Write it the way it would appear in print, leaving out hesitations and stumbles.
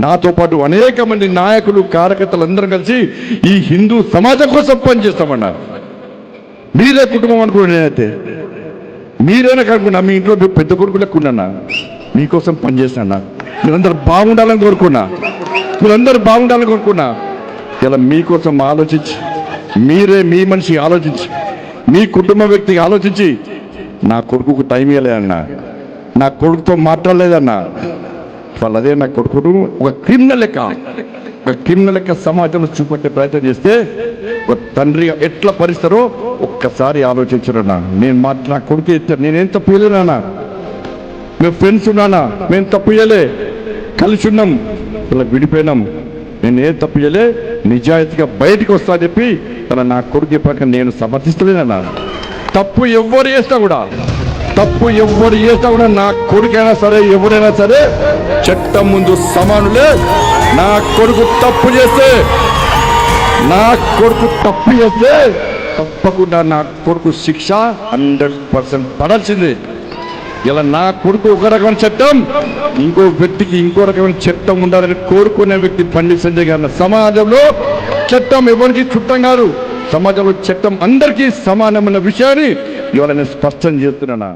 నాతో పాటు అనేక మంది నాయకులు కార్యకర్తలు అందరం కలిసి ఈ హిందూ సమాజం కోసం పనిచేస్తామన్నారు. మీరే కుటుంబం అనుకున్నా, నేనైతే మీరైనా కనుక్కున్నా, మీ ఇంట్లో పెద్ద కొడుకు లెక్కున్నా, మీకోసం పనిచేస్తున్నా, మీరందరూ బాగుండాలని కోరుకున్నా, ఇలా మీకోసం ఆలోచించి, మీరే మీ మనిషి ఆలోచించి, మీ కుటుంబ వ్యక్తికి ఆలోచించి, నా కొడుకుకు టైం ఇవ్వలేదన్నా, నా కొడుకుతో మాట్లాడలేదన్నా, వాళ్ళు అదే నా కొడుకును ఒక క్రిమినల్ లెక్క సమాజంలో చూపెట్టే ప్రయత్నం చేస్తే ఒక తండ్రిగా ఎట్లా పరిస్తారో ఒక్కసారి ఆలోచించరన్నా. నా కొడుకు ఇచ్చారు, నేనేం తప్పు చేయలేనా, మేము ఫ్రెండ్స్ ఉన్నానా, మేము తప్పు చేయలే, కలిసి ఉన్నాం, ఇలా విడిపోయినాం, నేనేం తప్పు చేయలే, నిజాయితీగా బయటికి వస్తా చెప్పి అలా నా కొడుకు పక్కన నేను సమర్థిస్తలేనన్నా. తప్పు ఎవరు చేస్తా కూడా నా కొడుకైనా సరే ఎవరైనా సరే చట్టం ముందు సమానులే. నా కొడుకు తప్పు చేస్తే తప్పకుండా నా కొడుకు శిక్ష 100% పడాల్సిందే. ఇలా నా కొడుకు ఒక రకమైన చట్టం, ఇంకో వ్యక్తికి ఇంకో రకమైన చట్టం ఉండాలని కోరుకునే వ్యక్తి పండిత్ సంజయ్ గారు. సమాజంలో చట్టం ఎవరికి చుట్టం కాదు, సమాజంలో చట్టం అందరికీ సమానమైన విషయాన్ని ఇవాళ నేను స్పష్టం చేస్తున్నా.